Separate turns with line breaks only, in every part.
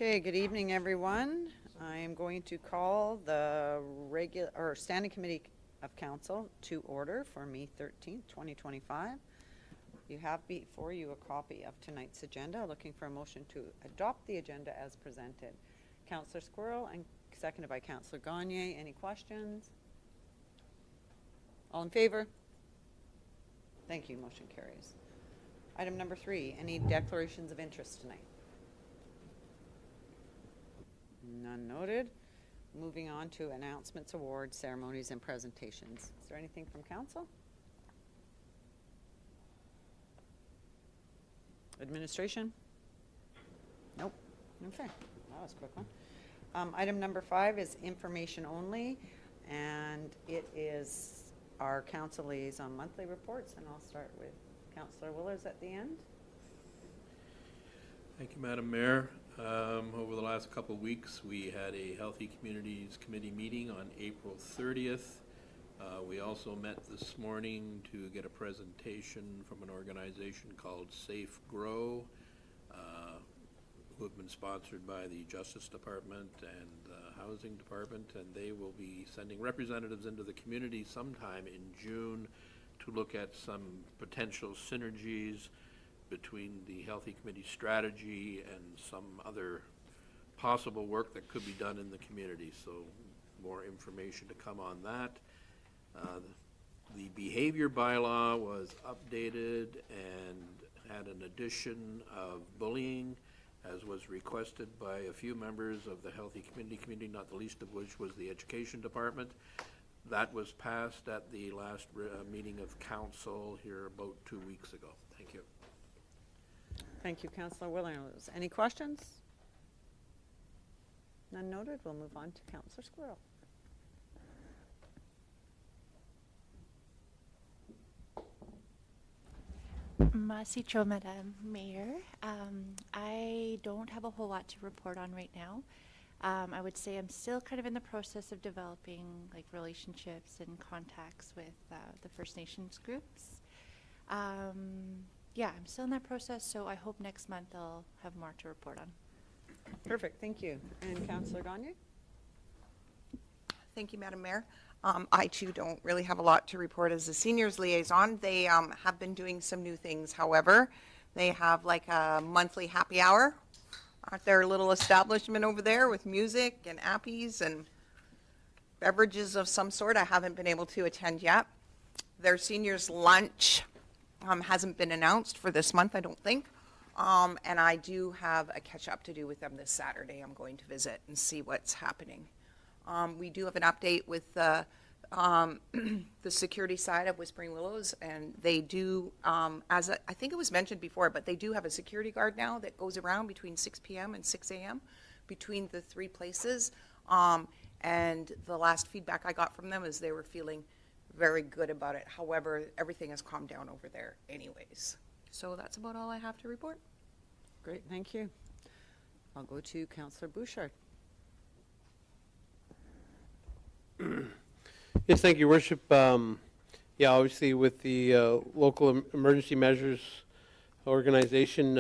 Okay, good evening, everyone. I am going to call the Standing Committee of Council to order for May 13th, 2025. You have before you a copy of tonight's agenda. Looking for a motion to adopt the agenda as presented. Councillor Squirrel and seconded by Councillor Gagne. Any questions? All in favor? Thank you. Motion carries. Item number 3, any declarations of interest tonight? None noted. Moving on to announcements, awards, ceremonies, and presentations. Is there anything from council? Administration? Nope. Okay, that was a quick one. Item number 5 is information only, and it is our council liaison monthly reports, and I'll start with Councillor Willers at the end.
Thank you, Madam Mayor. Over the last couple of weeks, we had a Healthy Communities Committee meeting on April 30th. We also met this morning to get a presentation from an organization called Safe Grow, who have been sponsored by the Justice Department and the Housing Department, and they will be sending representatives into the community sometime in June to look at some potential synergies between the Healthy Committee strategy and some other possible work that could be done in the community. So more information to come on that. The behavior bylaw was updated and had an addition of bullying, as was requested by a few members of the Healthy Community, not the least of which was the Education Department. That was passed at the last meeting of council here about 2 weeks ago. Thank you.
Thank you, Councillor Willers. Any questions? None noted. We'll move on to Councillor Squirrel.
Masicho, Madam Mayor. I don't have a whole lot to report on right now. I would say I'm still kind of in the process of developing like relationships and contacts with the First Nations groups. Yeah, I'm still in that process, so I hope next month I'll have more to report on.
Perfect, thank you. And Councillor Gagne?
Thank you, Madam Mayor. I too don't really have a lot to report as a seniors liaison. They have been doing some new things, however. They have like a monthly happy hour at their little establishment over there with music and appies and beverages of some sort. I haven't been able to attend yet. Their seniors lunch hasn't been announced for this month, I don't think. And I do have a catch up to do with them this Saturday. I'm going to visit and see what's happening. We do have an update with the security side of Whispering Willows, and they do, I think it was mentioned before, but they do have a security guard now that goes around between 6 p.m. and 6 a.m. between the 3 places. And the last feedback I got from them is they were feeling very good about it. However, everything has calmed down over there anyways. So that's about all I have to report.
Great, thank you. I'll go to Councillor Bouchard.
Yes, thank you, Worship. Yeah, obviously with the local emergency measures organization,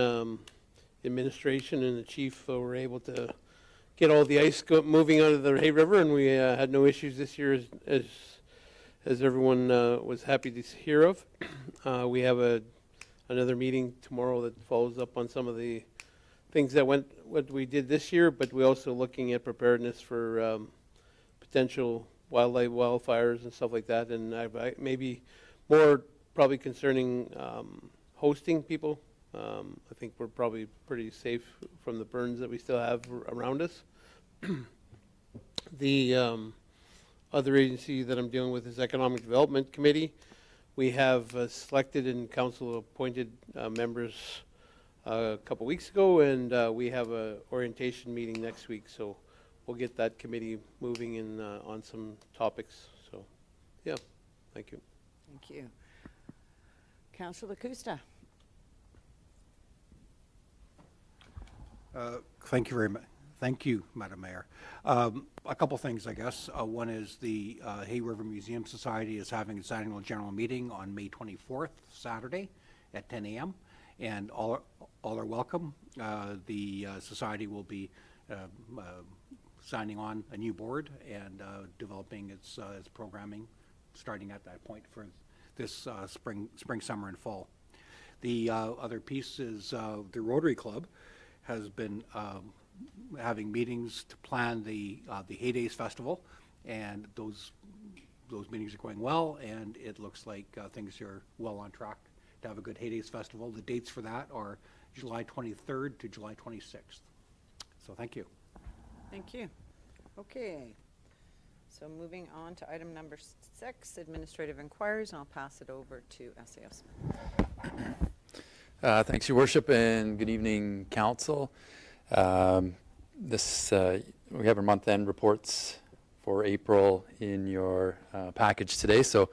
administration and the chief were able to get all the ice moving out of the Hay River, and we had no issues this year as everyone was happy to hear of. We have another meeting tomorrow that follows up on some of the things that what we did this year, but we're also looking at preparedness for potential wildfires and stuff like that, and I maybe more probably concerning hosting people. I think we're probably pretty safe from the burns that we still have around us. The other agency that I'm dealing with is Economic Development Committee. We have selected and council appointed members a couple weeks ago, and we have a orientation meeting next week, so we'll get that committee moving in on some topics. So, yeah, thank you.
Thank you. Councillor Costa.
Thank you very much. Thank you, Madam Mayor. A couple things, I guess. One is the Hay River Museum Society is having its annual general meeting on May 24th, Saturday at 10 a.m. and all are welcome. The society will be signing on a new board and developing its programming, starting at that point for this spring, summer, and fall. The other piece is the Rotary Club has been having meetings to plan the Hay Days Festival, and those meetings are going well, and it looks like things are well on track to have a good Hay Days Festival. The dates for that are July 23rd to July 26th. So thank you.
Thank you. Okay. So moving on to item number 6, administrative inquiries, and I'll pass it over to SAO Smith.
Thanks, Your Worship, and good evening, Council. We have our month-end reports for April in your package today, so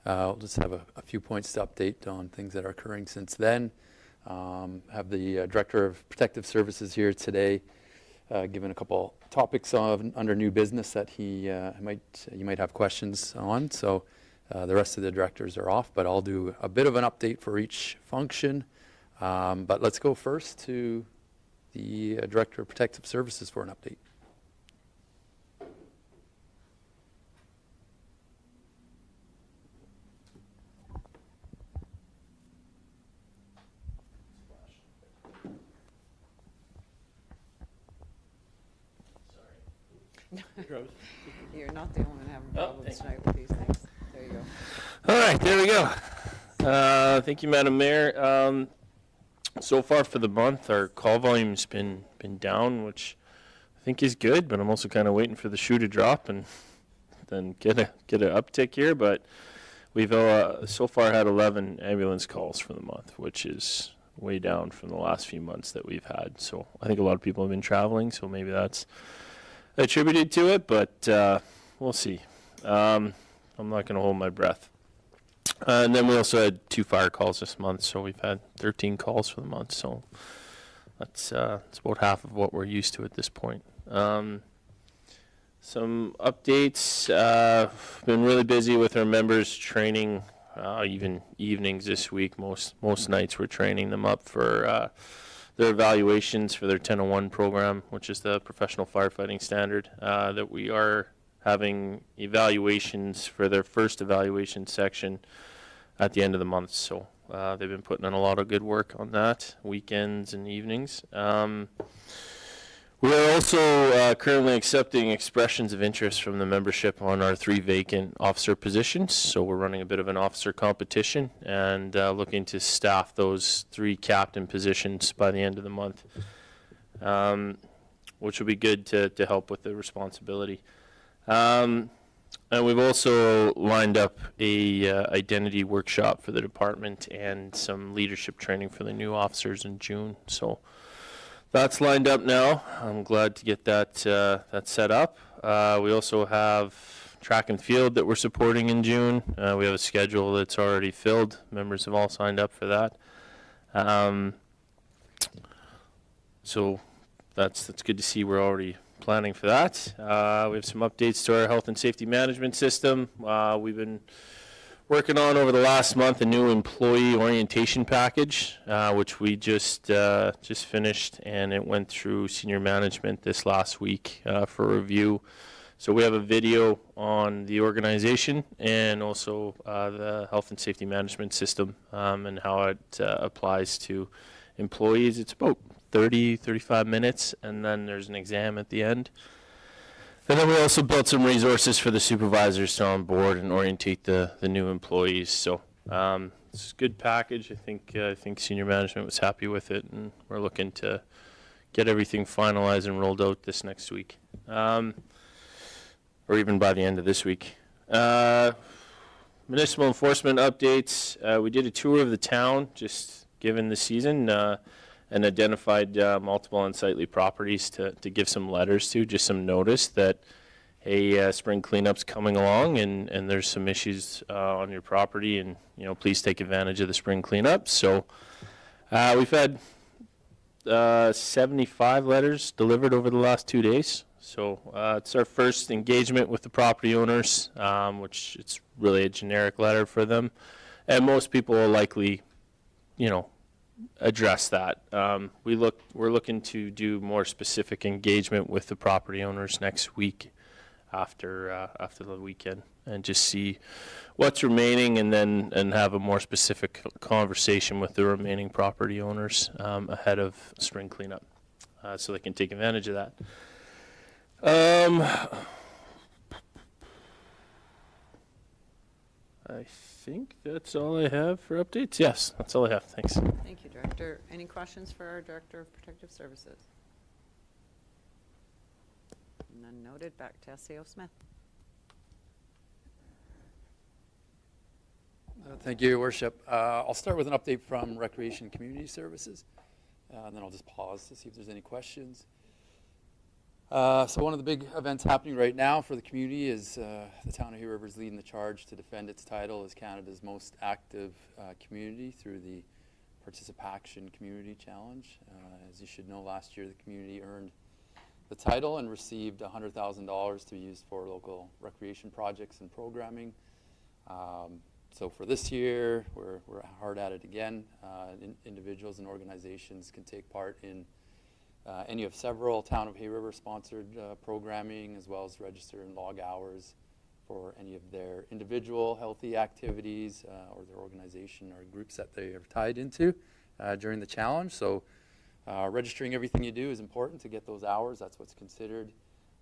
we'll just have a few points to update on things that are occurring since then. Have the Director of Protective Services here today, given a couple topics under new business that you might have questions on. So the rest of the directors are off, but I'll do a bit of an update for each function. But let's go first to the Director of Protective Services for an update.
You're not the only one having problems tonight with these things. There you go.
All right, there we go. Thank you, Madam Mayor. So far for the month, our call volume's been down, which I think is good, but I'm also kind of waiting for the shoe to drop and then get an uptick here. But we've so far had 11 ambulance calls for the month, which is way down from the last few months that we've had. So I think a lot of people have been traveling, so maybe that's attributed to it, but we'll see. I'm not going to hold my breath. And then we also had 2 fire calls this month, so we've had 13 calls for the month. So that's about half of what we're used to at this point. Some updates. Been really busy with our members training, even evenings this week. Most nights we're training them up for their evaluations for their 1001 program, which is the professional firefighting standard, that we are having evaluations for their first evaluation section at the end of the month. So they've been putting in a lot of good work on that, weekends and evenings. We are also currently accepting expressions of interest from the membership on our 3 vacant officer positions. So we're running a bit of an officer competition and looking to staff those 3 captain positions by the end of the month, which will be good to help with the responsibility. And we've also lined up a identity workshop for the department and some leadership training for the new officers in June. So that's lined up now. I'm glad to get that set up. We also have track and field that we're supporting in June. We have a schedule that's already filled. Members have all signed up for that. So that's good to see. We're already planning for that. We have some updates to our health and safety management system. We've been working on over the last month a new employee orientation package, which we just finished, and it went through senior management this last week for review. So we have a video on the organization and also the health and safety management system and how it applies to employees. It's about 35 minutes, and then there's an exam at the end. And then we also built some resources for the supervisors to on board and orientate the new employees. So it's a good package. I think senior management was happy with it, and we're looking to get everything finalized and rolled out this next week, or even by the end of this week. Municipal enforcement updates. We did a tour of the town, just given the season, and identified multiple unsightly properties to give some letters to, just some notice that, hey, spring cleanup's coming along and there's some issues on your property, and please take advantage of the spring cleanup. So we've had 75 letters delivered over the last 2 days. So it's our first engagement with the property owners, which it's really a generic letter for them, and most people will likely, address that. We're looking to do more specific engagement with the property owners next week after the weekend, and just see what's remaining, and have a more specific conversation with the remaining property owners ahead of spring cleanup, so they can take advantage of that. I think that's all I have for updates. Yes, that's all I have. Thanks.
Thank you, Director. Any questions for our Director of Protective Services? None noted. Back to SAO Smith.
Thank you, Your Worship. I'll start with an update from Recreation and Community Services, and then I'll just pause to see if there's any questions. So one of the big events happening right now for the community is the town of Hay River is leading the charge to defend its title as Canada's most active community through the Participation Community Challenge. As you should know, last year the community earned the title and received $100,000 to be used for local recreation projects and programming. So for this year, we're hard at it again. Individuals and organizations can take part in any of several Town of Hay River sponsored programming, as well as register and log hours for any of their individual healthy activities or their organization or groups that they are tied into during the challenge. So registering everything you do is important to get those hours. That's what's considered.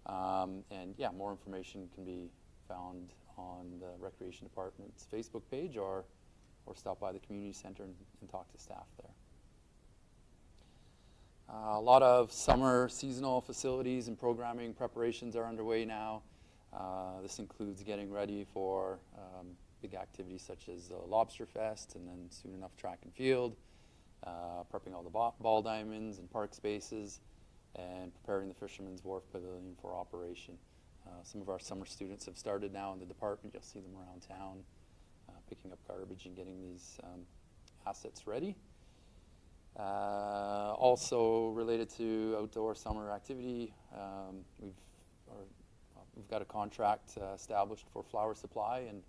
And yeah, more information can be found on the Recreation Department's Facebook page, or stop by the community center and talk to staff there. A lot of summer seasonal facilities and programming preparations are underway now. This includes getting ready for big activities such as the Lobster Fest, and then soon enough track and field, prepping all the ball diamonds and park spaces, and preparing the Fisherman's Wharf Pavilion for operation. Some of our summer students have started now in the department. You'll see them around town picking up garbage and getting these assets ready. Also related to outdoor summer activity, we've got a contract established for flower supply and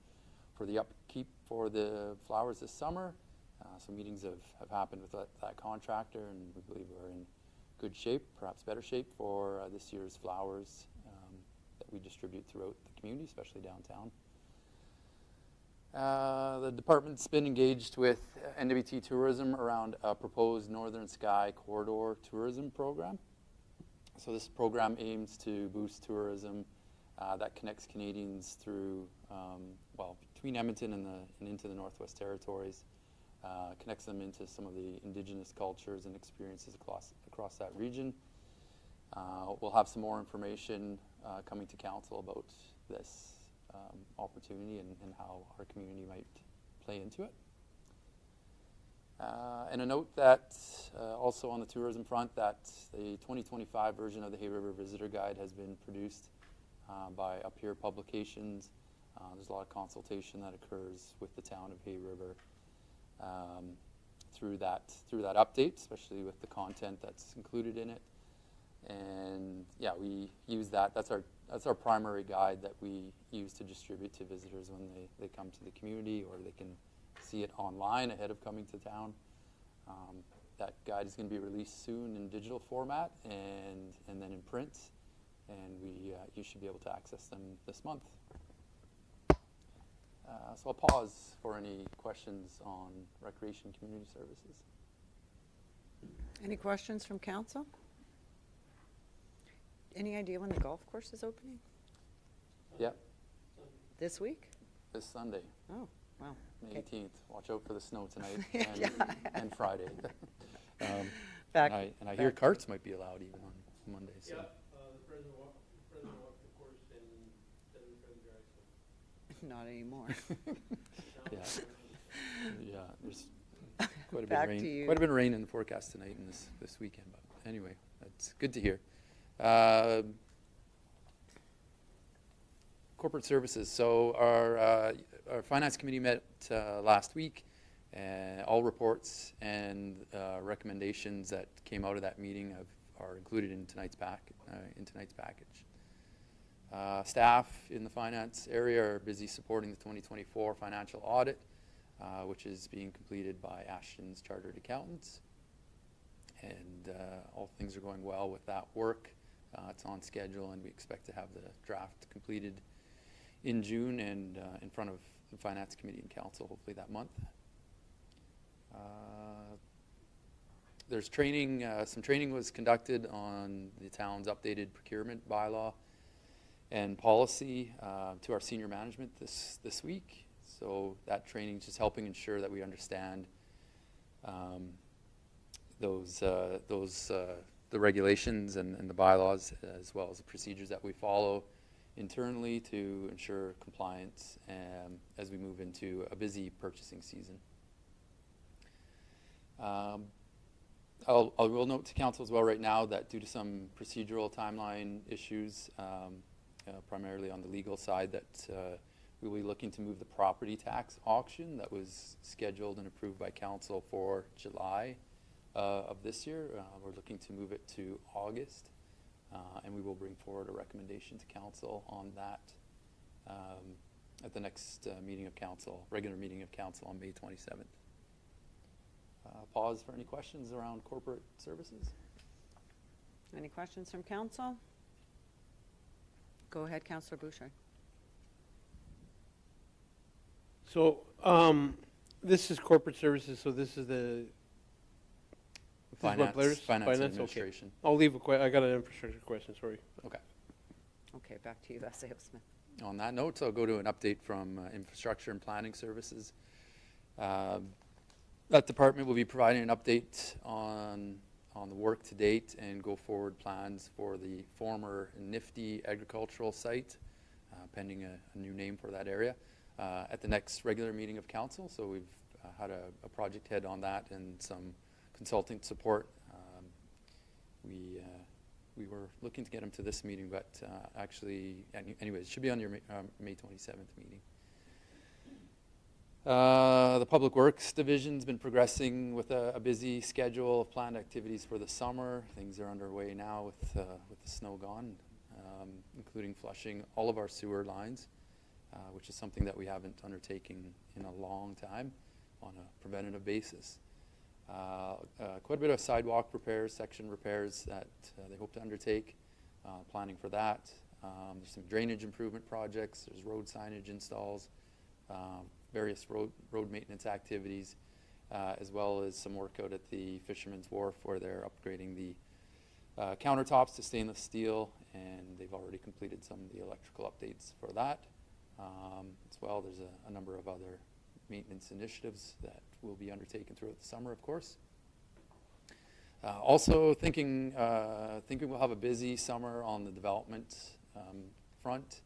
for the upkeep for the flowers this summer. So meetings have happened with that contractor, and we believe we're in good shape, perhaps better shape for this year's flowers that we distribute throughout the community, especially downtown. The department's been engaged with NWT Tourism around a proposed Northern Sky Corridor tourism program. So this program aims to boost tourism that connects Canadians through, between Edmonton and into the Northwest Territories, connects them into some of the Indigenous cultures and experiences across that region. We'll have some more information coming to council about this opportunity and how our community might play into it. And a note that also on the tourism front, that the 2025 version of the Hay River Visitor Guide has been produced by Up Here Publications. There's a lot of consultation that occurs with the town of Hay River through that update, especially with the content that's included in it. And yeah, we use that. That's our primary guide that we use to distribute to visitors when they come to the community, or they can see it online ahead of coming to town. That guide is going to be released soon in digital format and then in print, and you should be able to access them this month. So I'll pause for any questions on Recreation Community Services.
Any questions from council? Any idea when the golf course is opening?
Yep,
This week?
this Sunday,
Oh, wow.
May
Okay.
18th. Watch out for the snow tonight
Yeah.
and Friday.
Back.
And I hear
back.
carts might be allowed even on Monday. So.
the president walked the course and doesn't drive.
Not anymore.
Yeah, there's quite a bit
Back
of rain.
to you.
Quite a bit of rain in the forecast tonight and this weekend. But anyway, that's good to hear. Corporate services. So our finance committee met last week, and all reports and recommendations that came out of that meeting are included in tonight's package. Staff in the finance area are busy supporting the 2024 financial audit. which is being completed by Ashton's Chartered Accountants. And all things are going well with that work. It's on schedule, and we expect to have the draft completed in June and in front of the Finance Committee and Council hopefully that month. There's training, some training was conducted on the town's updated procurement bylaw and policy to our senior management this week. So that training is just helping ensure that we understand the regulations and the bylaws, as well as the procedures that we follow internally to ensure compliance as we move into a busy purchasing season. I will note to council as well right now that due to some procedural timeline issues, primarily on the legal side, that we will be looking to move the property tax auction that was scheduled and approved by council for July of this year. We're looking to move it to August, and we will bring forward a recommendation to council on that at the next meeting of council, regular meeting of council on May 27th. Pause for any questions around corporate services.
Any questions from council? Go ahead, Councillor Bouchard.
So, this is corporate services, so this is the
Finance
Finance, okay.
administration.
I'll leave I got an infrastructure question, sorry.
Okay.
Okay, back to you, S.A.O. Smith.
On that note, I'll go to an update from Infrastructure and Planning Services. That department will be providing an update on the work to date and go forward plans for the former Nifty agricultural site, pending a new name for that area, at the next regular meeting of council. So we've had a project head on that and some consulting support. We were looking to get him to this meeting, but actually, anyways, it should be on your May 27th meeting. The Public Works Division's been progressing with a busy schedule of planned activities for the summer. Things are underway now with the snow gone, including flushing all of our sewer lines, which is something that we haven't undertaken in a long time on a preventative basis. Quite a bit of sidewalk repairs, section repairs that they hope to undertake, planning for that. There's some drainage improvement projects, there's road signage installs, various road maintenance activities, as well as some work out at the Fisherman's Wharf where they're upgrading the countertops to stainless steel, and they've already completed some of the electrical updates for that. As well, there's a number of other maintenance initiatives that will be undertaken throughout the summer, of course. Also thinking we'll have a busy summer on the development front.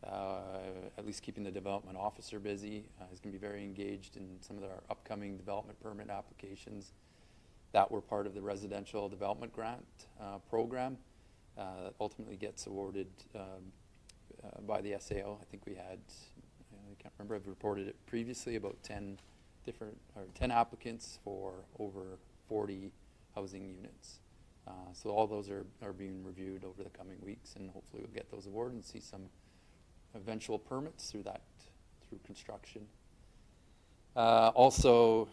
At least keeping the development officer busy. He's going to be very engaged in some of our upcoming development permit applications that were part of the residential development grant program that ultimately gets awarded by the SAO. I think we had, I can't remember, I've reported it previously, about 10 applicants for over 40 housing units. So all those are being reviewed over the coming weeks, and hopefully we'll get those awarded and see some eventual permits through construction. Also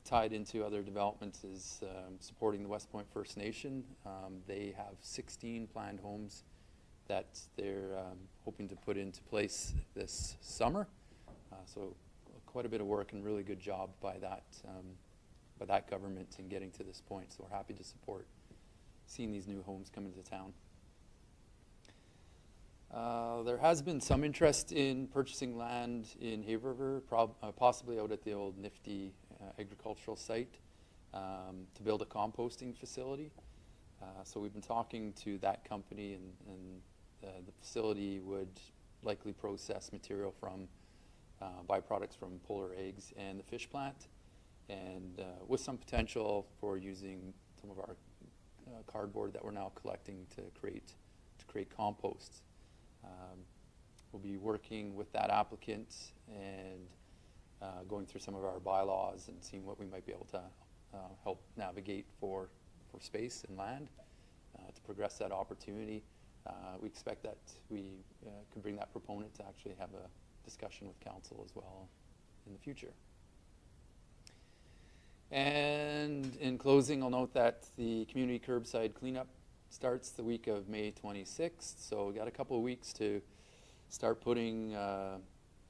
tied into other developments is supporting the West Point First Nation. They have 16 planned homes that they're hoping to put into place this summer. So quite a bit of work and really good job by that government in getting to this point. So we're happy to support seeing these new homes come into town. There has been some interest in purchasing land in Hay River, possibly out at the old Nifty agricultural site, to build a composting facility. So we've been talking to that company, and the facility would likely process material from byproducts from polar eggs and the fish plant, and with some potential for using some of our cardboard that we're now collecting to create compost. We'll be working with that applicant and going through some of our bylaws and seeing what we might be able to help navigate for space and land to progress that opportunity. We expect that we could bring that proponent to actually have a discussion with council as well in the future. And in closing, I'll note that the community curbside cleanup starts the week of May 26th. So we got a couple of weeks to start putting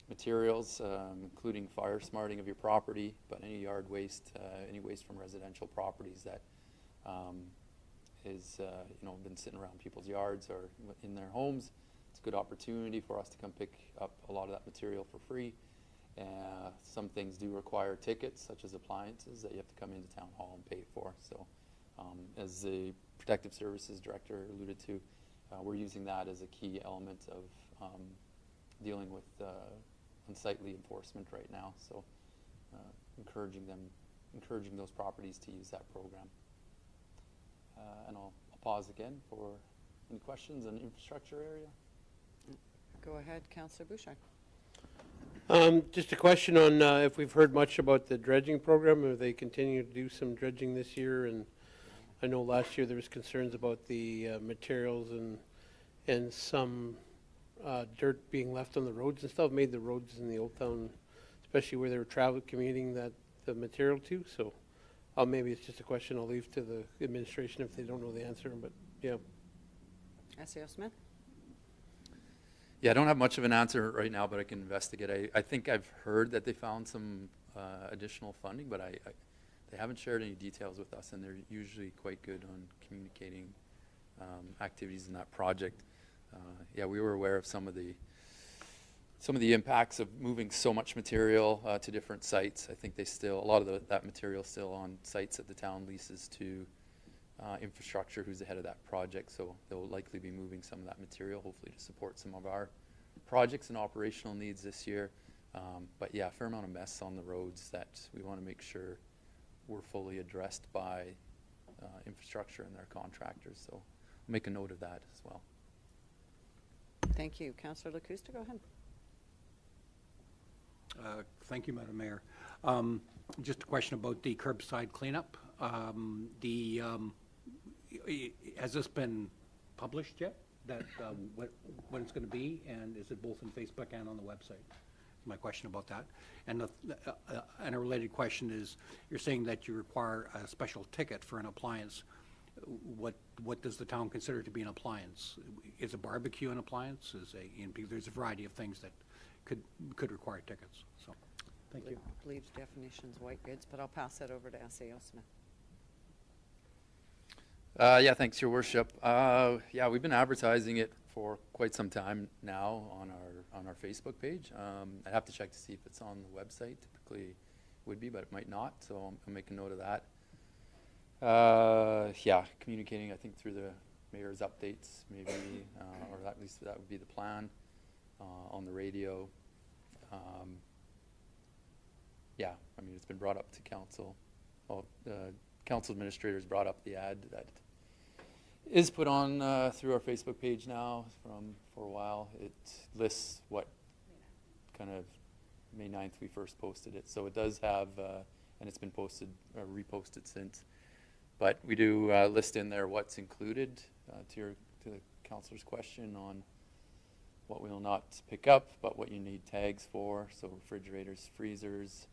materials, including fire smarting of your property, but any yard waste, any waste from residential properties that is been sitting around people's yards or in their homes. It's a good opportunity for us to come pick up a lot of that material for free. Some things do require tickets, such as appliances, that you have to come into town hall and pay for. So as the Protective Services Director alluded to, we're using that as a key element of dealing with unsightly enforcement right now. So encouraging those properties to use that program. And I'll pause again for any questions on the infrastructure area.
Go ahead, Councillor Bouchard.
Just a question on if we've heard much about the dredging program, or they continue to do some dredging this year. And I know last year there was concerns about the materials and some dirt being left on the roads and stuff, made the roads in the Old Town, especially where they were commuting the material to. So maybe it's just a question I'll leave to the administration if they don't know the answer, but yeah.
SAO Smith?
Yeah, I don't have much of an answer right now, but I can investigate. I think I've heard that they found some additional funding, but they haven't shared any details with us, and they're usually quite good on communicating activities in that project. Yeah, we were aware of some of the impacts of moving so much material to different sites. I think a lot of that material is still on sites that the town leases to infrastructure, who's the head of that project. So they'll likely be moving some of that material, hopefully to support some of our projects and operational needs this year. But yeah, a fair amount of mess on the roads that we want to make sure we're fully addressed by infrastructure and their contractors. So I'll make a note of that as well.
Thank you. Councillor Lacusta, go ahead.
Thank you, Madam Mayor. Just a question about the curbside cleanup. Has this been published yet? That when it's going to be, and is it both on Facebook and on the website? My question about that. And a related question is, you're saying that you require a special ticket for an appliance. What does the town consider to be an appliance? Is a barbecue an appliance? There's a variety of things that could require tickets. So, thank you.
I believe the definition's white goods, but I'll pass that over to SAO Smith.
Yeah, thanks, Your Worship. Yeah, we've been advertising it for quite some time now on our Facebook page. I'd have to check to see if it's on the website. Typically it would be, but it might not, so I'll make a note of that. Yeah, communicating, I think, through the mayor's updates, maybe, or at least that would be the plan, on the radio. Yeah, I mean, it's been brought up to council. Well, council administrators brought up the ad that is put on through our Facebook page now for a while. It lists what kind of May 9th we first posted it. So it does have, and it's been posted, reposted since. But we do list in there what's included to the councillor's question on what we will not pick up, but what you need tags for. So refrigerators, freezers,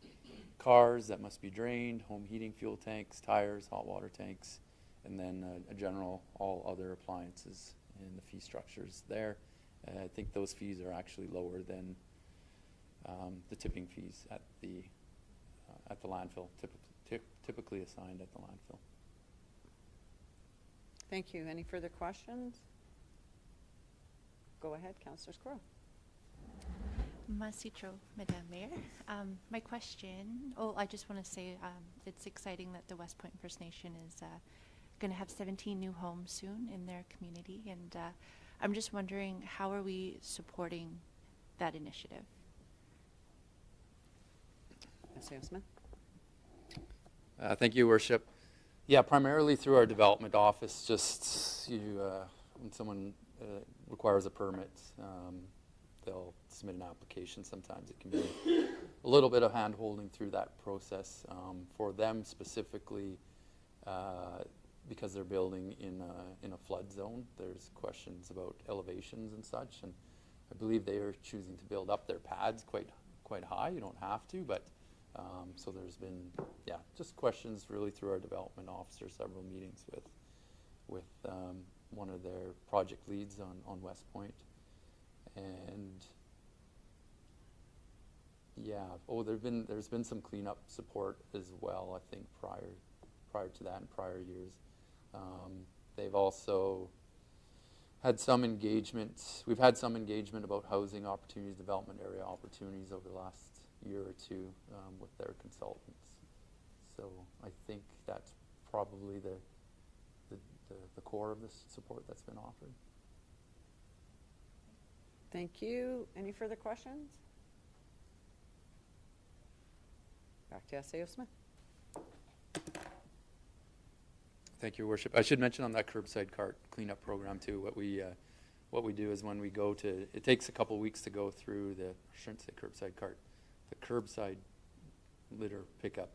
cars that must be drained, home heating fuel tanks, tires, hot water tanks, and then a general all other appliances in the fee structures there. I think those fees are actually lower than the tipping fees at the landfill, typically assigned at the landfill.
Thank you. Any further questions? Go ahead, Councillor Squirrel.
Masicho, Madame Mayor. My question, I just want to say it's exciting that the West Point First Nation is going to have 17 new homes soon in their community, and I'm just wondering, how are we supporting that initiative?
SAO Smith.
Thank you, Worship. Yeah, primarily through our development office. Just when someone requires a permit, they'll submit an application. Sometimes it can be a little bit of hand-holding through that process. For them specifically, because they're building in a flood zone, there's questions about elevations and such, and I believe they are choosing to build up their pads quite high. You don't have to, but So there's been, yeah, just questions really through our development officer, several meetings with one of their project leads on West Point. And yeah, there's been some cleanup support as well, I think, prior to that in prior years. They've also had some engagement. We've had some engagement about housing opportunities, development area opportunities over the last year or two with their consultants. So I think that's probably the core of the support that's been offered.
Thank you. Any further questions? Back to SAO Smith.
Thank you, Your Worship. I should mention on that curbside cart cleanup program too, what we do is when we go to, it takes a couple weeks to go through I shouldn't say curbside cart, the curbside litter pickup.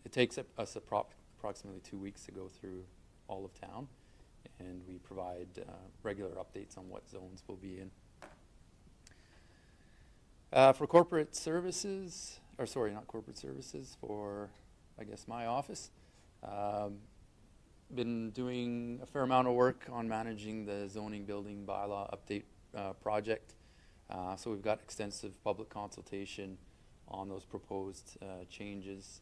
It takes us approximately 2 weeks to go through all of town, and we provide regular updates on what zones we'll be in. For corporate services, or sorry, not corporate services, for I guess my office, been doing a fair amount of work on managing the zoning building bylaw update project. So we've got extensive public consultation on those proposed changes.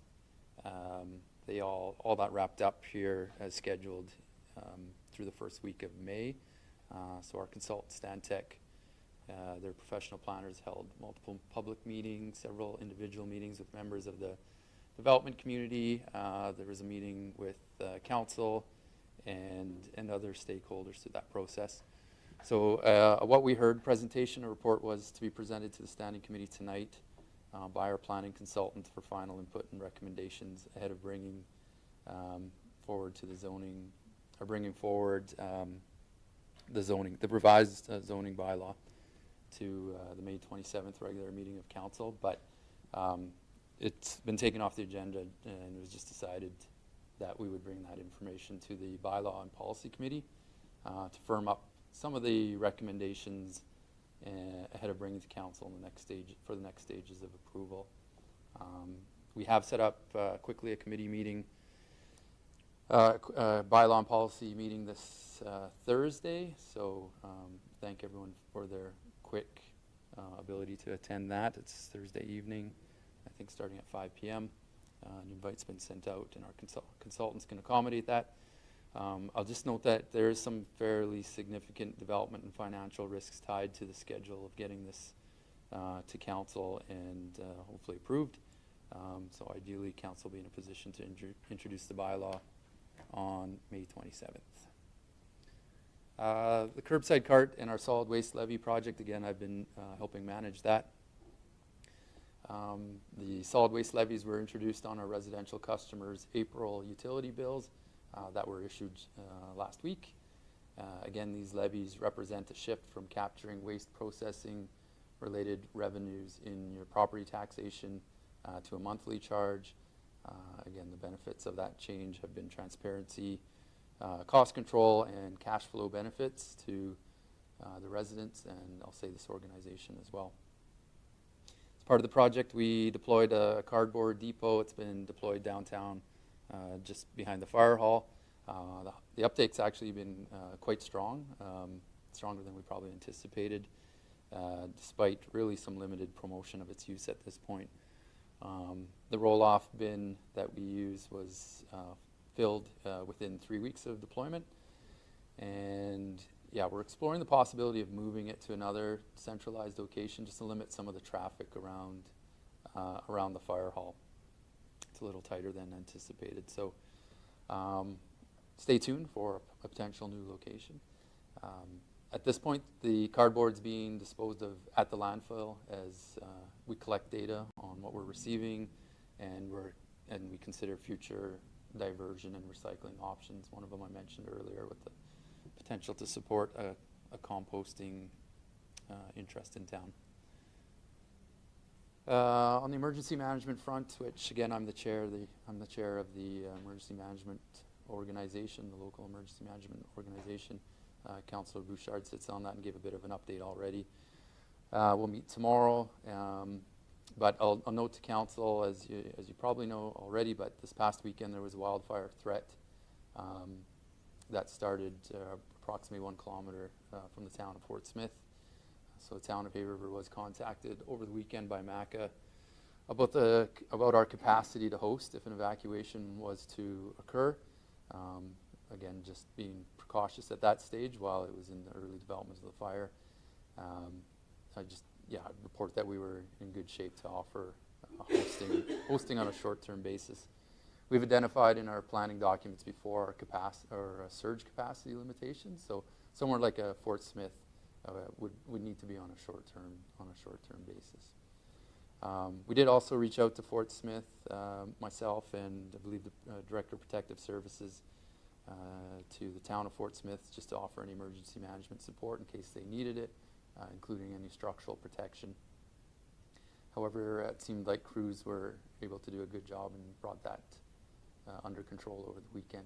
All that wrapped up here as scheduled through the first week of May. So our consultant Stantec, their professional planners held multiple public meetings, several individual meetings with members of the development community. There was a meeting with council and other stakeholders through that process. So what we heard, presentation, a report was to be presented to the standing committee tonight by our planning consultant for final input and recommendations ahead of bringing forward to the zoning, or bringing forward the revised zoning bylaw to the May 27th regular meeting of council. But it's been taken off the agenda, and it was just decided that we would bring that information to the bylaw and policy committee to firm up some of the recommendations ahead of bringing to council in the next stage, for the next stages of approval. We have set up quickly a committee meeting, bylaw and policy meeting this Thursday. So thank everyone for their quick ability to attend that. It's Thursday evening, I think starting at 5 p.m. An invite's been sent out, and our consultants can accommodate that. I'll just note that there is some fairly significant development and financial risks tied to the schedule of getting this to council and hopefully approved. So ideally, council will be in a position to introduce the bylaw on May 27th. The curbside cart and our solid waste levy project, again, I've been helping manage that. The solid waste levies were introduced on our residential customers' April utility bills that were issued last week. Again, these levies represent a shift from capturing waste processing related revenues in your property taxation to a monthly charge. Again, the benefits of that change have been transparency, cost control, and cash flow benefits to the residents, and I'll say this organization as well. As part of the project, we deployed a cardboard depot. It's been deployed downtown just behind the fire hall. The uptake's actually been quite strong, stronger than we probably anticipated, despite really some limited promotion of its use at this point. The roll-off bin that we used was filled within 3 weeks of deployment, and yeah, we're exploring the possibility of moving it to another centralized location just to limit some of the traffic around the fire hall. It's a little tighter than anticipated, so stay tuned for a potential new location. At this point, the cardboard's being disposed of at the landfill as we collect data on what we're receiving, and we consider future diversion and recycling options. One of them I mentioned earlier with the potential to support a composting interest in town. On the emergency management front, which again I'm the chair of the emergency management organization, the local emergency management organization. Councillor Bouchard sits on that and gave a bit of an update already. We'll meet tomorrow But I'll note to council, as you probably know already, but this past weekend there was a wildfire threat that started approximately 1 kilometer from the town of Fort Smith. So the town of Hay River was contacted over the weekend by MACA about our capacity to host if an evacuation was to occur. Again, just being precautious at that stage while it was in the early developments of the fire. I'd report that we were in good shape to offer hosting on a short-term basis. We've identified in our planning documents before our capacity or surge capacity limitations. So somewhere like a Fort Smith would need to be on a short-term basis. We did also reach out to Fort Smith, myself and I believe the Director of Protective Services, to the town of Fort Smith, just to offer any emergency management support in case they needed it, including any structural protection. However, it seemed like crews were able to do a good job and brought that under control over the weekend.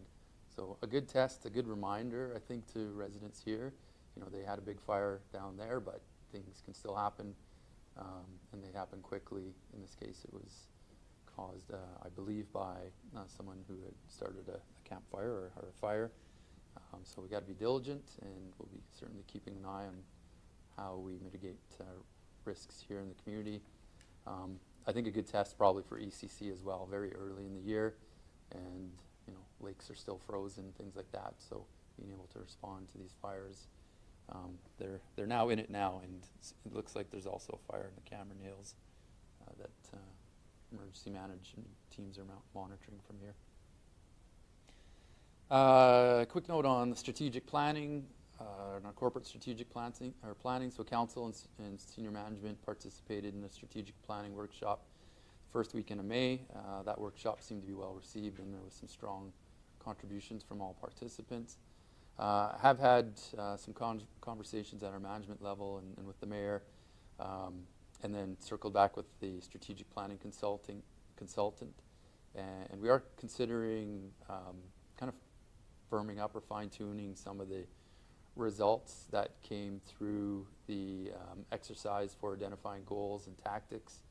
So a good test, a good reminder, I think, to residents here. You know, they had a big fire down there, but things can still happen, and they happen quickly. In this case, it was caused, I believe, by someone who had started a campfire or a fire. So we got to be diligent, and we'll be certainly keeping an eye on how we mitigate risks here in the community. I think a good test probably for ECC as well, very early in the year, and you know, lakes are still frozen, things like that. So being able to respond to these fires, they're now in it now, and it looks like there's also a fire in the Cameron Hills that emergency management teams are monitoring from here. Quick note on the strategic planning, on our corporate strategic planning. So council and senior management participated in the strategic planning workshop first weekend of May. That workshop seemed to be well received, and there was some strong contributions from all participants. Have had some conversations at our management level and with the mayor, and then circled back with the strategic planning consultant, and we are considering kind of firming up or fine-tuning some of the results that came through the exercise for identifying goals and tactics.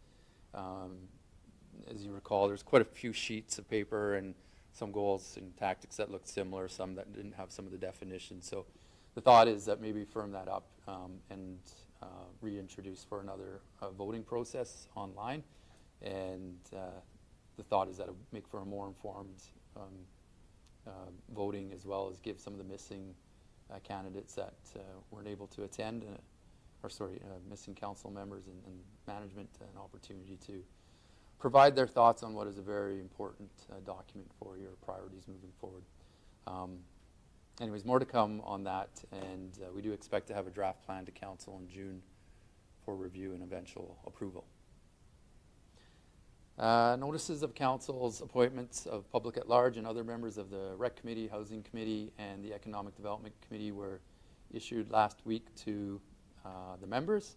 As you recall, there's quite a few sheets of paper and some goals and tactics that looked similar, some that didn't have some of the definitions. So the thought is that maybe firm that up and reintroduce for another voting process online. And the thought is that it would make for a more informed voting, as well as give some of the missing candidates that weren't able to attend, missing council members and management an opportunity to provide their thoughts on what is a very important document for your priorities moving forward. Anyways, more to come on that, and we do expect to have a draft plan to council in June for review and eventual approval. Notices of council's appointments of public at large and other members of the Rec Committee, Housing Committee, and the Economic Development Committee were issued last week to the members.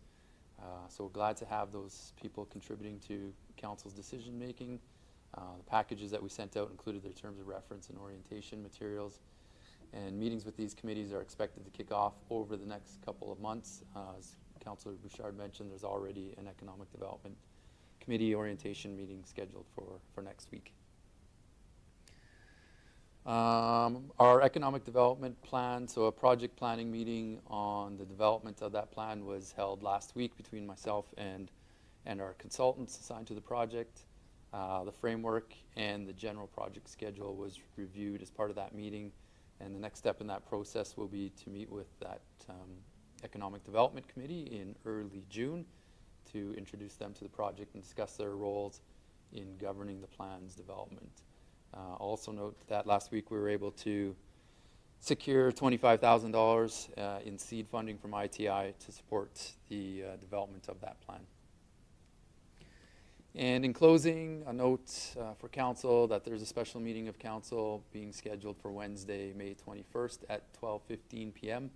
So we're glad to have those people contributing to council's decision making. The packages that we sent out included their terms of reference and orientation materials. And meetings with these committees are expected to kick off over the next couple of months. As Councillor Bouchard mentioned, there's already an Economic Development Committee orientation meeting scheduled for next week. Our economic development plan, so a project planning meeting on the development of that plan, was held last week between myself and our consultants assigned to the project. The framework and the general project schedule was reviewed as part of that meeting, and the next step in that process will be to meet with that Economic Development Committee in early June to introduce them to the project and discuss their roles in governing the plan's development. Also note that last week we were able to secure $25,000 in seed funding from ITI to support the development of that plan. And in closing, a note for council that there's a special meeting of council being scheduled for Wednesday, May 21st at 12:15 p.m.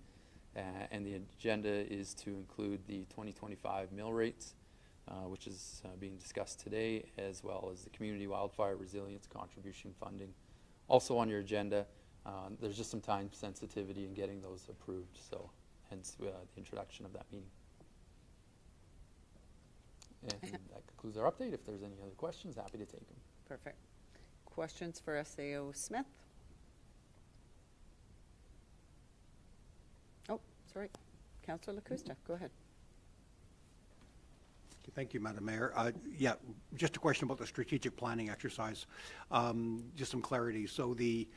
And the agenda is to include the 2025 mill rates, which is being discussed today, as well as the Community Wildfire Resilience Contribution Funding. Also on your agenda, there's just some time sensitivity in getting those approved, so hence the introduction of that meeting. And that concludes our update. If there's any other questions, happy to take them.
Perfect. Questions for SAO Smith? Oh, sorry. Councillor Lacusta, go ahead.
Thank you, Madam Mayor. Yeah, just a question about the strategic planning exercise. Just some clarity. So the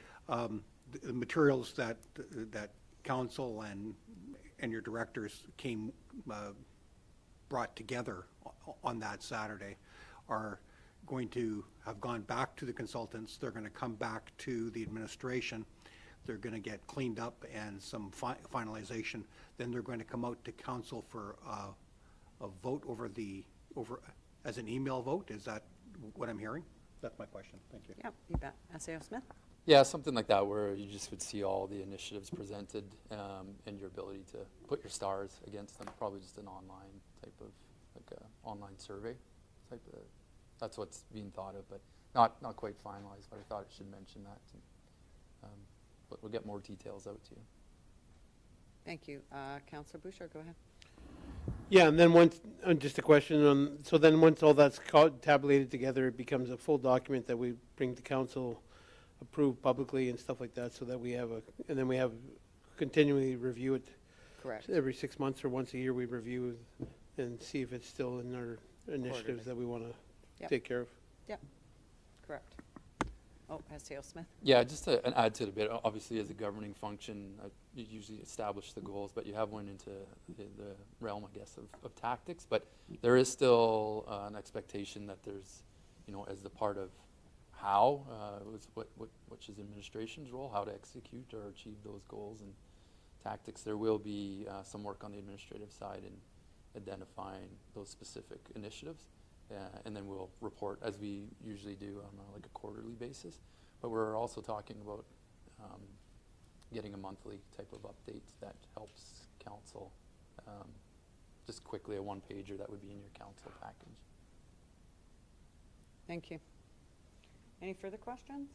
materials that council and your directors brought together on that Saturday are going to have gone back to the consultants. They're going to come back to the administration. They're going to get cleaned up and some finalization. Then they're going to come out to council for a vote over as an email vote. Is that what I'm hearing? That's my question. Thank you.
Yep, you bet. SAO Smith?
Yeah, something like that, where you just would see all the initiatives presented and your ability to put your stars against them. Probably just an online type of, like a online survey type of, that's what's being thought of, but not quite finalized, but I thought I should mention that. But we'll get more details out to you.
Thank you. Councillor Bouchard, go ahead.
Yeah, and then once, just a question on, so then once all that's tabulated together, it becomes a full document that we bring to council, approve publicly and stuff like that, so that we have and then we have continually review it.
Correct.
Every 6 months or once a year, we review and see if it's still in our initiatives that we want to
Yep.
take care of.
Yep, correct. Oh, SAO Smith?
Yeah, just to add to it a bit, obviously as a governing function, you usually establish the goals, but you have one into the realm, I guess, of tactics. But there is still an expectation that there's, as the part of how, which is administration's role, how to execute or achieve those goals and tactics, there will be some work on the administrative side in identifying those specific initiatives. And then we'll report, as we usually do, on like a quarterly basis. But we're also talking about getting a monthly type of update that helps council. Just quickly, a one-pager that would be in your council package.
Thank you. Any further questions?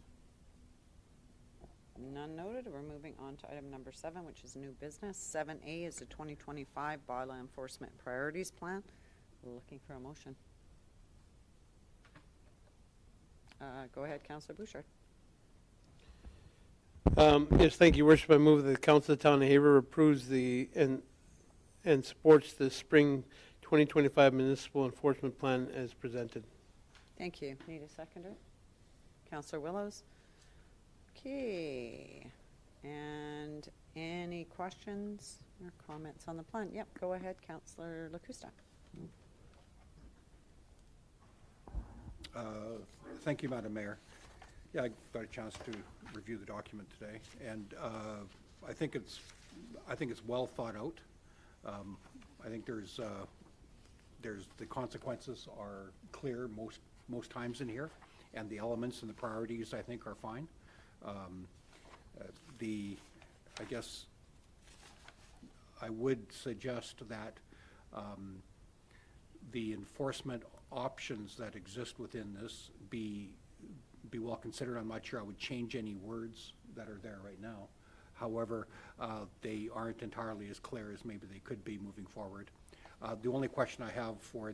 None noted. We're moving on to item number 7, which is new business. 7A is the 2025 Bylaw Enforcement Priorities Plan. We're looking for a motion. Go ahead, Councillor Bouchard.
Yes, thank you, Worship. I move that the Council of the Town of Haver approves and supports the spring 2025 municipal enforcement plan as presented.
Thank you. Need a seconder? Councillor Willows? Okay. And any questions or comments on the plan? Yep, go ahead, Councillor Lacusta.
Thank you, Madam Mayor. Yeah, I got a chance to review the document today, and I think it's well thought out. I think there's the consequences are clear most times in here, and the elements and the priorities I think are fine. I guess I would suggest that the enforcement options that exist within this be well considered. I'm not sure I would change any words that are there right now. However, they aren't entirely as clear as maybe they could be moving forward. The only question I have for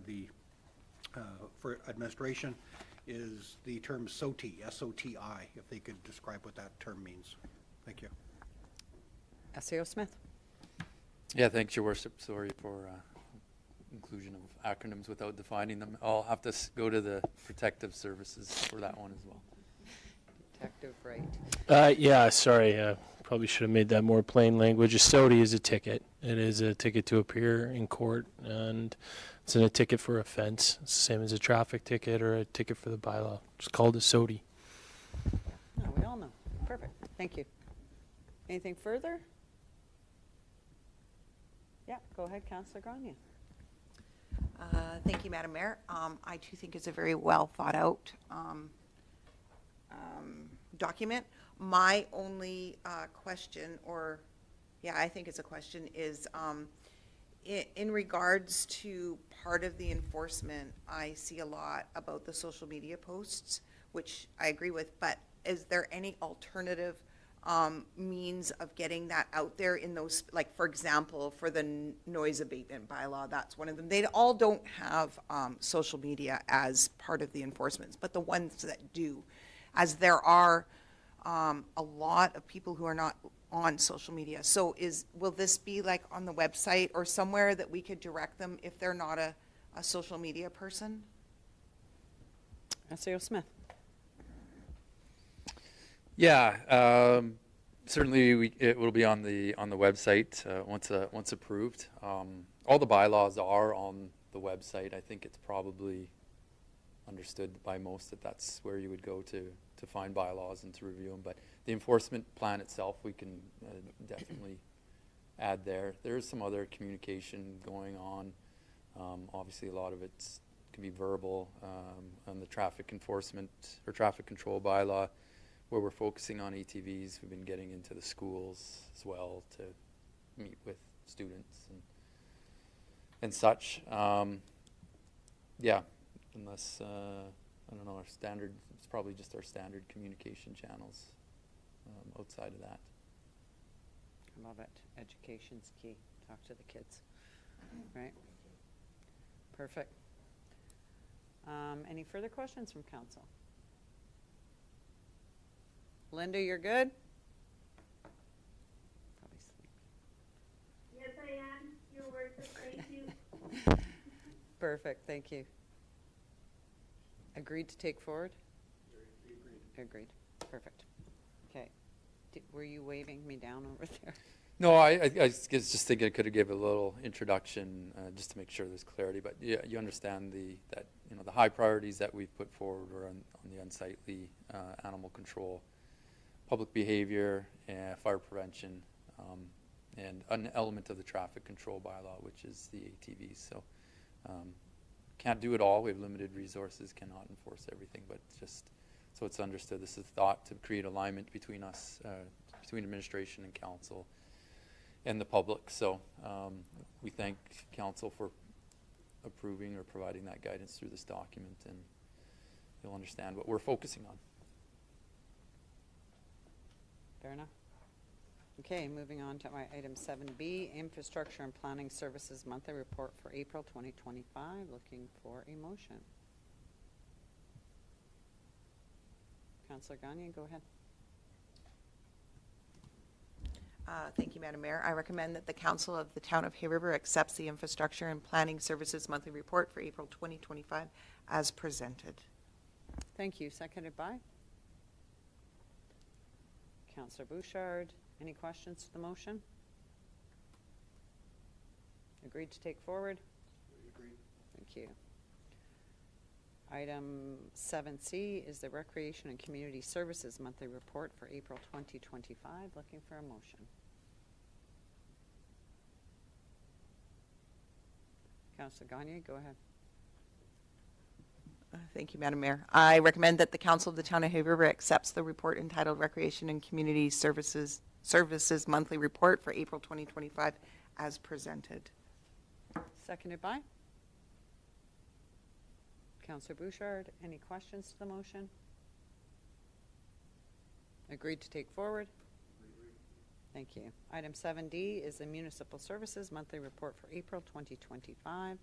administration is the term SOTI, S-O-T-I, if they could describe what that term means. Thank you.
SAO Smith.
Yeah, thanks, Your Worship. Sorry for inclusion of acronyms without defining them. I'll have to go to the protective services for that one as well.
Detective Wright.
Yeah, sorry. Probably should have made that more plain language. A SOTI is a ticket. It is a ticket to appear in court, and it's a ticket for offense. It's the same as a traffic ticket or a ticket for the bylaw. It's called a SOTI.
Oh, we all know. Perfect. Thank you. Anything further? Yeah, go ahead, Councillor Grania.
Thank you, Madam Mayor. I too think it's a very well thought out document. My only question, I think it's a question, is in regards to part of the enforcement, I see a lot about the social media posts, which I agree with, but is there any alternative means of getting that out there in those, like, for example, for the noise abatement bylaw, that's one of them. They all don't have social media as part of the enforcements, but the ones that do, as there are a lot of people who are not on social media. So will this be like on the website or somewhere that we could direct them if they're not a social media person?
SAO Smith.
Yeah, certainly it will be on the website once approved. All the bylaws are on the website. I think it's probably understood by most that that's where you would go to find bylaws and to review them. But the enforcement plan itself, we can definitely add there. There is some other communication going on. Obviously, a lot of it can be verbal on the traffic enforcement or traffic control bylaw, where we're focusing on ATVs. We've been getting into the schools as well to meet with students and such. Yeah, unless, I don't know, it's probably just our standard communication channels outside of that.
I love it. Education's key. Talk to the kids. Right? Perfect. Any further questions from council? Linda, you're good? Probably sleepy.
Yes, I am. Your words, thank you.
Perfect, thank you. Agreed to take forward? Agreed. Perfect. Okay. Were you waving me down over there?
No, I just think I could have given a little introduction just to make sure there's clarity. But yeah, you understand that the high priorities that we've put forward are on the unsightly animal control, public behavior, fire prevention, and an element of the traffic control bylaw, which is the ATVs. So can't do it all. We have limited resources, cannot enforce everything, but just so it's understood, this is thought to create alignment between us, between administration and council and the public. So we thank council for approving or providing that guidance through this document, and you'll understand what we're focusing on.
Fair enough. Okay, moving on to item 7B, Infrastructure and Planning Services Monthly Report for April 2025. Looking for a motion. Councillor Gagne, go ahead.
Thank you, Madam Mayor. I recommend that the Council of the Town of Hay River accepts the Infrastructure and Planning Services Monthly Report for April 2025 as presented.
Thank you. Seconded by? Councillor Bouchard. Any questions to the motion? Agreed to take forward? Agreed. Thank you. Item 7C is the Recreation and Community Services Monthly Report for April 2025. Looking for a motion. Councillor Gagne, go ahead.
Thank you, Madam Mayor. I recommend that the Council of the Town of Hay River accepts the report entitled Recreation and Community Services Monthly Report for April 2025 as presented.
Seconded by? Councillor Bouchard. Any questions to the motion? Agreed to take forward? Thank you. Item 7D is the Municipal Services Monthly Report for April 2025.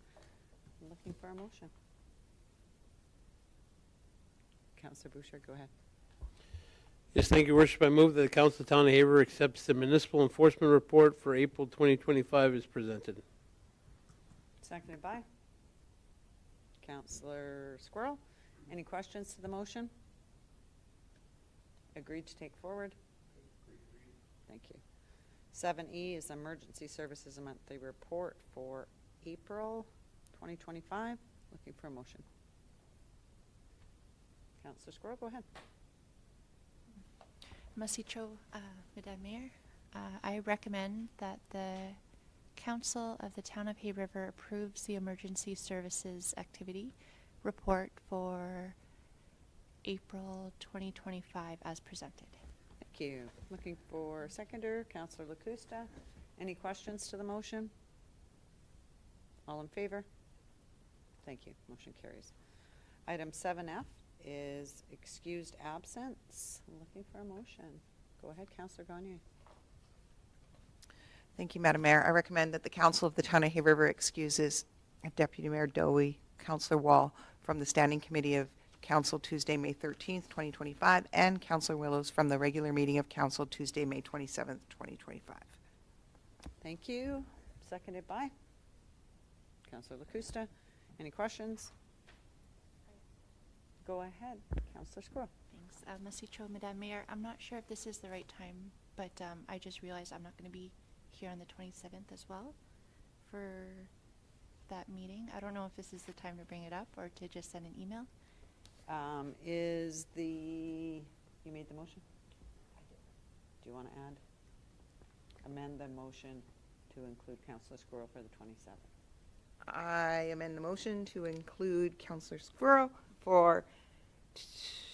Looking for a motion. Councillor Bouchard, go ahead.
Yes, thank you, Worship. I move that the Council of Town of Hay River accepts the Municipal Enforcement Report for April 2025 as presented.
Seconded by Councillor Squirrel. Any questions to the motion? Agreed to take forward? Thank you. 7E is Emergency Services Monthly Report for April 2025. Looking for a motion. Councillor Squirrel, go ahead.
Masicho, Madame Mayor, I recommend that the Council of the Town of Hay River approves the Emergency Services Activity Report for April 2025 as presented.
Thank you. Looking for a seconder, Councillor Lacusta. Any questions to the motion? All in favor? Thank you. Motion carries. Item 7F is excused absence. Looking for a motion. Go ahead, Councillor Gagne.
Thank you, Madam Mayor. I recommend that the Council of the Town of Hay River excuses Deputy Mayor Dowie, Councillor Wall from the Standing Committee of Council Tuesday, May 13th, 2025, and Councillor Willows from the regular meeting of Council Tuesday, May 27th, 2025.
Thank you. Seconded by Councillor Lacusta. Any questions? Go ahead, Councillor Squirrel.
Thanks. Masicho, Madam Mayor, I'm not sure if this is the right time, but I just realized I'm not going to be here on the 27th as well for that meeting. I don't know if this is the time to bring it up or to just send an email.
You made the motion? Do you want to amend the motion to include Councillor Squirrel for the 27th?
I amend the motion to include Councillor Squirrel for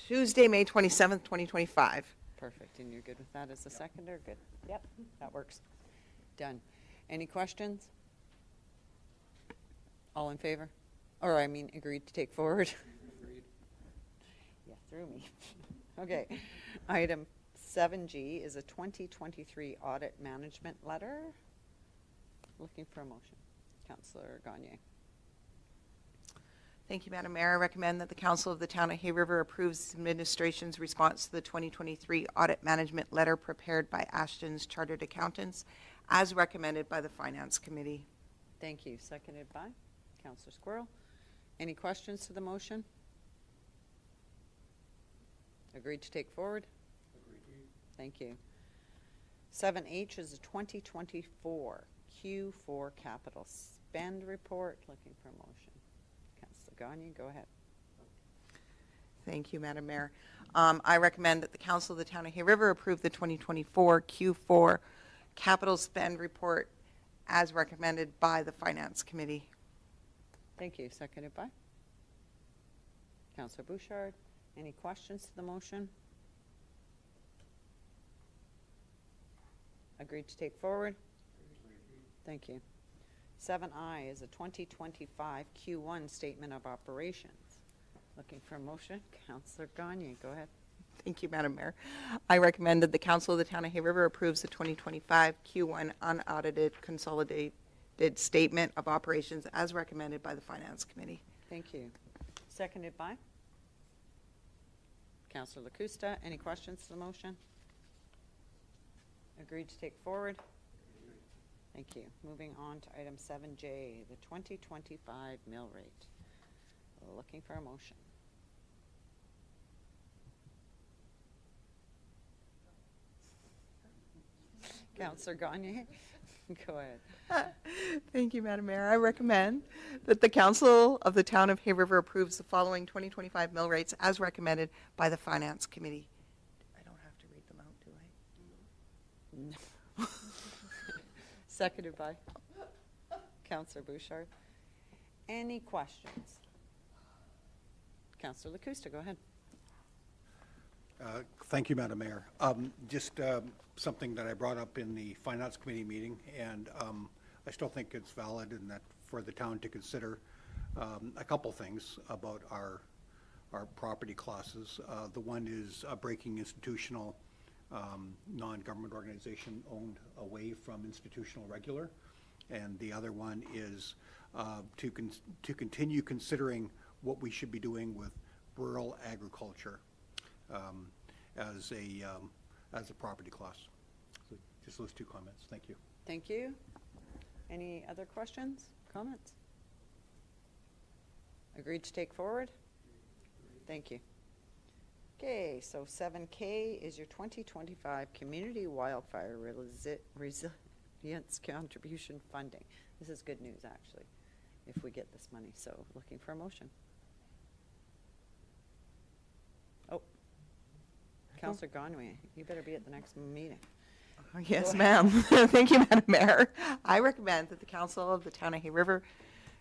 Tuesday, May 27th, 2025.
Perfect, and you're good with that as a seconder? Good. Yep, that works. Done. Any questions? All in favor? Or, I mean, agreed to take forward? Agreed. Yeah, threw me. Okay. Item 7G is a 2023 audit management letter. Looking for a motion. Councillor Gagne.
Thank you, Madam Mayor. I recommend that the Council of the Town of Hay River approves administration's response to the 2023 audit management letter prepared by Ashton's Chartered Accountants as recommended by the Finance Committee.
Thank you. Seconded by Councillor Squirrel. Any questions to the motion? Agreed to take forward? Agreed. Thank you. 7H is a 2024 Q4 capital spend report. Looking for a motion. Councillor Gagne, go ahead.
Thank you, Madam Mayor. I recommend that the Council of the Town of Hay River approve the 2024 Q4 capital spend report as recommended by the Finance Committee.
Thank you. Seconded by Councillor Bouchard. Any questions to the motion? Agreed to take forward? Thank you. 7I is a 2025 Q1 statement of operations. Looking for a motion? Councillor Gagne, go ahead.
Thank you, Madam Mayor. I recommend that the Council of the Town of Hay River approves the 2025 Q1 unaudited consolidated statement of operations as recommended by the Finance Committee.
Thank you. Seconded by Councillor Lacusta. Any questions to the motion? Agreed to take forward? Thank you. Moving on to item 7J, the 2025 mill rate. Looking for a motion. Councillor Gagne, go ahead.
Thank you, Madam Mayor. I recommend that the Council of the Town of Hay River approves the following 2025 mill rates as recommended by the Finance Committee. I don't have to read them out, do I?
No. Seconded by Councillor Bouchard. Any questions? Councillor Lacusta, go ahead.
Thank you, Madam Mayor. Just something that I brought up in the Finance Committee meeting, and I still think it's valid and that for the town to consider a couple things about our property classes. The one is breaking institutional non-government organization owned away from institutional regular, and the other one is to continue considering what we should be doing with rural agriculture as a property class. So just those two comments. Thank you.
Thank you. Any other questions, comments? Agreed to take forward? Thank you. Okay, so 7K is your 2025 Community Wildfire Resilience Contribution Funding. This is good news, actually, if we get this money. So looking for a motion. Oh, Councillor Gagne, you better be at the next meeting.
Yes, ma'am. Thank you, Madam Mayor. I recommend that the Council of the Town of Hay River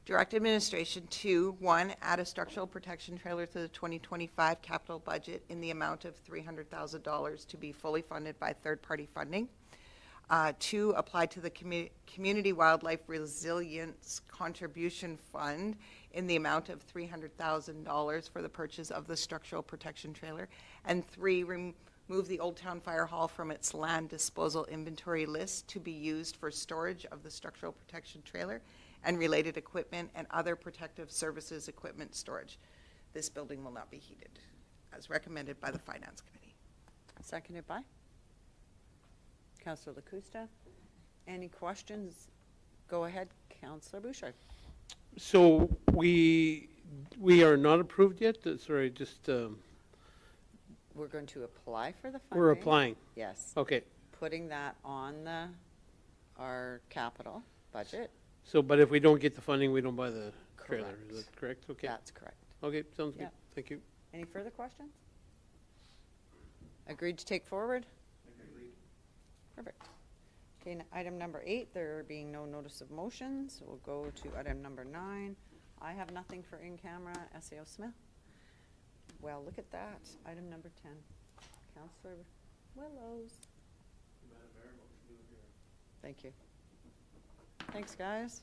direct administration to, 1, add a structural protection trailer to the 2025 capital budget in the amount of $300,000 to be fully funded by third-party funding. 2, apply to the Community Wildlife Resilience Contribution Fund in the amount of $300,000 for the purchase of the structural protection trailer. And 3, move the Old Town Fire Hall from its land disposal inventory list to be used for storage of the structural protection trailer and related equipment and other protective services equipment storage. This building will not be heated, as recommended by the Finance Committee.
Seconded by Councillor Lacusta. Any questions? Go ahead, Councillor Bouchard.
So we are not approved yet? Sorry, just,
We're going to apply for the funding.
we're applying.
Yes,
Okay.
putting that on our capital budget.
So, but if we don't get the funding, we don't buy the trailer.
Correct.
Is that correct? Okay.
That's correct.
Okay, sounds good.
Yep.
Thank you.
Any further questions? Agreed to take forward? Perfect. Okay, item number 8, there being no notice of motions, we'll go to item number 9. I have nothing for in-camera. SAO Smith? Well, look at that. Item number 10. Councillor Willows. Thank you. Thanks, guys.